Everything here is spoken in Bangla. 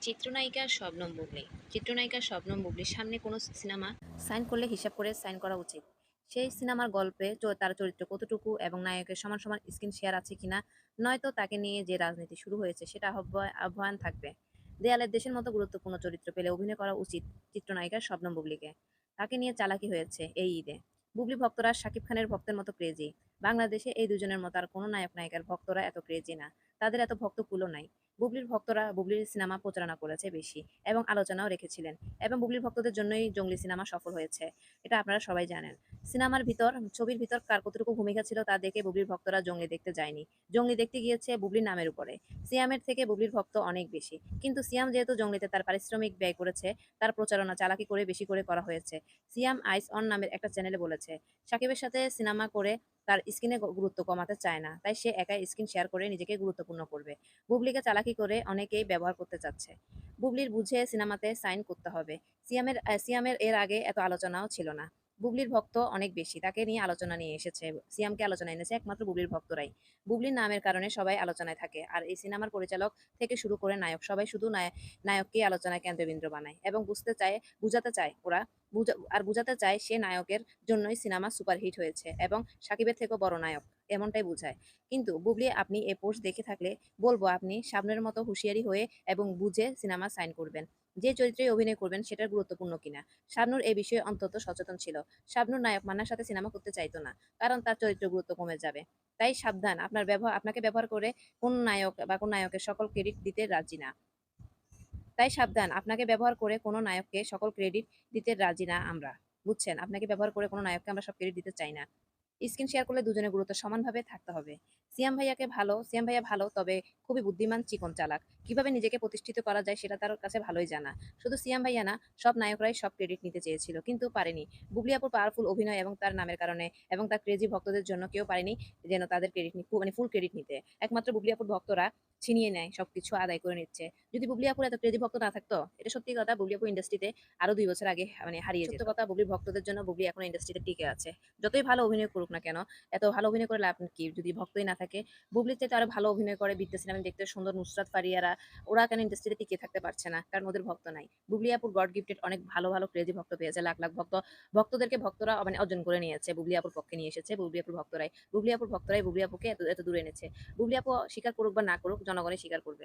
চিত্রনায়িকা শবনম বুবলী। চিত্রনায়িকা শবনম বুবলীর সামনে কোনো সিনেমা সাইন করলে হিসাব করে সাইন করা উচিত। সেই সিনেমার গল্পে তার চরিত্র কতটুকু এবং নায়কের সমান সমান স্ক্রিন শেয়ার আছে কিনা, নয়তো তাকে নিয়ে যে রাজনীতি শুরু হয়েছে সেটা আহ্বান থাকবে। দেয়ালের দেশের মতো গুরুত্বপূর্ণ চরিত্র পেলে অভিনয় করা উচিত চিত্রনায়িকা শবনম বুবলীকে। তাকে নিয়ে চালাকি হয়েছে এই ঈদে। বুবলী ভক্তরা শাকিব খানের ভক্তের মতো ক্রেজি। বাংলাদেশে এই দুজনের মতো আর কোনো নায়ক নায়িকার ভক্তরা এত ক্রেজি না। তাদের এত ভক্ত কুলো নাই। বুবলির ভক্তরা বুবলির সিনেমা প্রচারণা করেছে বেশি এবং আলোচনাও রেখেছিলেন এবং বুবলির ভক্তদের জন্যই জঙ্গলি সিনেমা সফল হয়েছে। এটা আপনারা সবাই জানেন। সিনেমার ভিতর ছবির ভিতর কার কতটুকু ভূমিকা ছিল তা দেখে বুবলির ভক্তরা জঙ্গলি দেখতে যায়নি। জঙ্গলি দেখতে গিয়েছে বুবলির নামের উপরে। সিয়ামের থেকে বুবলির ভক্ত অনেক বেশি। কিন্তু সিয়াম যেহেতু জঙ্গলিতে তার পারিশ্রমিক ব্যয় করেছে, তার প্রচারণা চালাকি করে বেশি করে করা হয়েছে। সিয়াম আইস অন নামের একটা চ্যানেলে বলেছে, সাকিবের সাথে সিনেমা করে তার স্ক্রিনে গুরুত্ব কমাতে চায় না, তাই সে একাই স্ক্রিন শেয়ার করে নিজেকে গুরুত্বপূর্ণ করবে। বুবলিকে চালাকি করে অনেকেই ব্যবহার করতে চাচ্ছে। বুবলির বুঝে সিনেমাতে সাইন করতে হবে। সিয়ামের এর আগে এত আলোচনাও ছিল না। বুবলির ভক্ত অনেক বেশি, তাকে নিয়ে আলোচনা নিয়ে এসেছে। সিয়ামকে আলোচনায় এনেছে একমাত্র বুবলির ভক্তরাই। বুবলির নামের কারণে সবাই আলোচনায় থাকে, আর এই সিনেমার পরিচালক থেকে শুরু করে নায়ক সবাই শুধু নায়ককেই আলোচনায় কেন্দ্রবিন্দু বানায় এবং বুঝাতে চায় ওরা বুঝাতে চায় সে নায়কের জন্যই সিনেমা সুপারহিট হয়েছে এবং সাকিবের থেকেও বড় নায়ক, এমনটাই বুঝায়। কিন্তু বুবলি, আপনি এই পোস্ট দেখে থাকলে বলবো আপনি সামনের মতো হুঁশিয়ারি হয়ে এবং বুঝে সিনেমা সাইন করবেন। যে চরিত্রে অভিনয় করবেন সেটার গুরুত্বপূর্ণ কিনা। শাবনূর এই বিষয়ে অন্তত সচেতন ছিল। শাবনূর নায়ক মান্নার সাথে সিনেমা করতে চাইতো না, কারণ তার চরিত্র গুরুত্ব কমে যাবে। তাই সাবধান, আপনাকে ব্যবহার করে কোন নায়ক বা কোন নায়কের সকল ক্রেডিট দিতে রাজি না। তাই সাবধান, আপনাকে ব্যবহার করে কোনো নায়ককে সকল ক্রেডিট দিতে রাজি না আমরা। বুঝছেন? আপনাকে ব্যবহার করে কোনো নায়ককে আমরা সব ক্রেডিট দিতে চাই না। স্ক্রিন শেয়ার করলে দুজনের গুরুত্ব সমানভাবে থাকতে হবে। সিয়াম ভাইয়া ভালো, তবে খুবই বুদ্ধিমান, চিকন চালাক। কিভাবে নিজেকে প্রতিষ্ঠিত করা যায় সেটা তার কাছে ভালোই জানা। শুধু সিয়াম ভাইয়া না, সব নায়করাই সব ক্রেডিট নিতে চেয়েছিল, কিন্তু পারেনি। বুবলি আপুর পাওয়ারফুল অভিনয় এবং তার নামের কারণে এবং তার ক্রেজি ভক্তদের জন্য কেউ পারেনি যেন তাদের মানে ফুল ক্রেডিট নিতে। একমাত্র বুবলি আপুর ভক্তরা ছিনিয়ে নেয়, সবকিছু আদায় করে নিচ্ছে। যদি বুবলি আপুর এত ক্রেজি ভক্ত না থাকতো, এটা সত্যি কথা, বুবলি আপু ইন্ডাস্ট্রিতে আরো ২ বছর আগে মানে হারিয়ে যেত। সত্য কথা, বুবলির ভক্তদের জন্য বুবলি এখন ইন্ডাস্ট্রিতে টিকে আছে। যতই ভালো অভিনয় করুক না কেন, এত ভালো অভিনয় করে লাভ কি যদি ভক্তই না থাকে। বুবলির চাইতে আরো ভালো অভিনয় করে বিদ্যা সিনেমা দেখতে সুন্দর নুসরাত ফারিয়ারা, ওরা কেন ইন্ডাস্ট্রিতে টিকে থাকতে পারছে না? কারণ ওদের ভক্ত নাই। বুবলি আপুর গড গিফটেড অনেক ভালো ভালো ক্রেজি ভক্ত পেয়েছে, লাখ লাখ ভক্তদেরকে ভক্তরা মানে অর্জন করে নিয়েছে, বুবলি আপুর পক্ষে নিয়ে এসেছে বুবলি আপুর ভক্তরাই বুবলি আপুকে এত এত দূরে এনেছে। বুবলি আপু স্বীকার করুক বা না করুক, জনগণই স্বীকার করবে।